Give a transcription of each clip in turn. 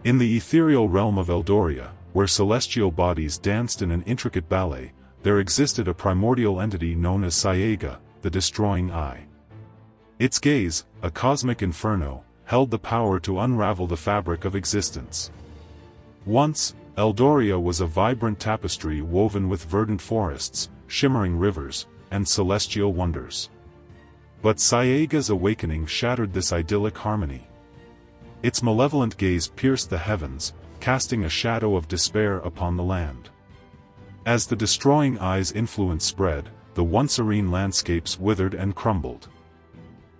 In the ethereal realm of Eldoria, where celestial bodies danced in an intricate ballet, there existed a primordial entity known as Cyaegha, the destroying eye. Its gaze, a cosmic inferno, held the power to unravel the fabric of existence. Once, Eldoria was a vibrant tapestry woven with verdant forests, shimmering rivers, and celestial wonders. But Cyaegha's awakening shattered this idyllic harmony. Its malevolent gaze pierced the heavens, casting a shadow of despair upon the land. As the destroying eye's influence spread, the once-serene landscapes withered and crumbled.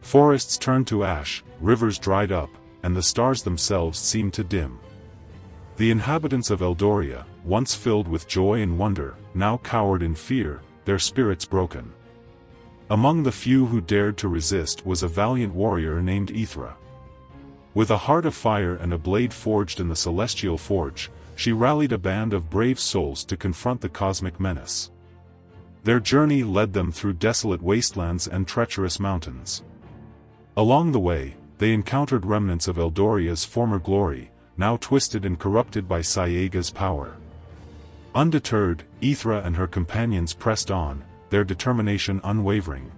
Forests turned to ash, rivers dried up, and the stars themselves seemed to dim. The inhabitants of Eldoria, once filled with joy and wonder, now cowered in fear, their spirits broken. Among the few who dared to resist was a valiant warrior named Aethra. With a heart of fire and a blade forged in the celestial forge, she rallied a band of brave souls to confront the cosmic menace. Their journey led them through desolate wastelands and treacherous mountains. Along the way, they encountered remnants of Eldoria's former glory, now twisted and corrupted by Cyaegha's power. Undeterred, Aethra and her companions pressed on, their determination unwavering.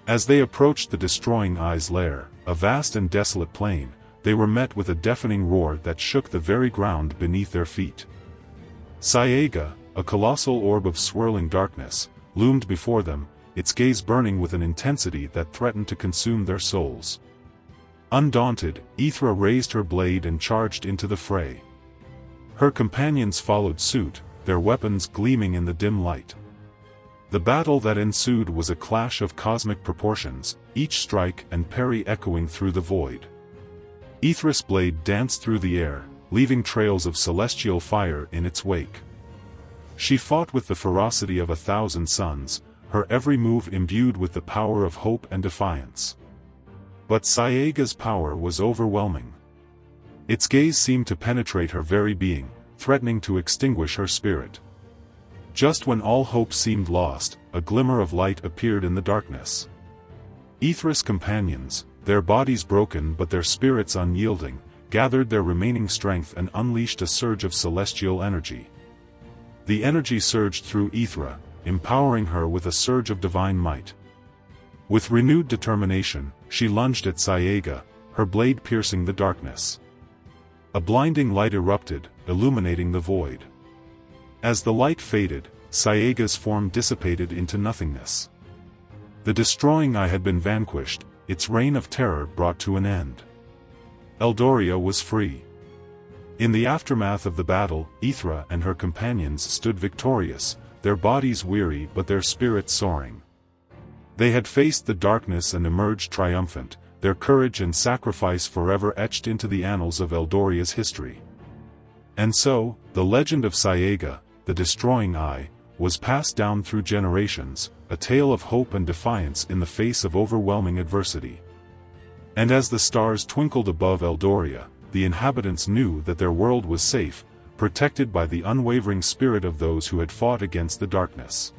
As they approached the destroying eye's lair, a vast and desolate plain, they were met with a deafening roar that shook the very ground beneath their feet. Cyaegha, a colossal orb of swirling darkness, loomed before them, its gaze burning with an intensity that threatened to consume their souls. Undaunted, Aethra raised her blade and charged into the fray. Her companions followed suit, their weapons gleaming in the dim light. The battle that ensued was a clash of cosmic proportions, each strike and parry echoing through the void. Aethra's blade danced through the air, leaving trails of celestial fire in its wake. She fought with the ferocity of 1,000 suns, her every move imbued with the power of hope and defiance. But Cyaegha's power was overwhelming. Its gaze seemed to penetrate her very being, threatening to extinguish her spirit. Just when all hope seemed lost, a glimmer of light appeared in the darkness. Aethra's companions, their bodies broken but their spirits unyielding, gathered their remaining strength and unleashed a surge of celestial energy. The energy surged through Aethra, empowering her with a surge of divine might. With renewed determination, she lunged at Cyaegha, her blade piercing the darkness. A blinding light erupted, illuminating the void. As the light faded, Cyaegha's form dissipated into nothingness. The destroying eye had been vanquished, its reign of terror brought to an end. Eldoria was free. In the aftermath of the battle, Aethra and her companions stood victorious, their bodies weary but their spirits soaring. They had faced the darkness and emerged triumphant, their courage and sacrifice forever etched into the annals of Eldoria's history. And so, the legend of Cyaegha, the destroying eye, was passed down through generations, a tale of hope and defiance in the face of overwhelming adversity. And as the stars twinkled above Eldoria, the inhabitants knew that their world was safe, protected by the unwavering spirit of those who had fought against the darkness.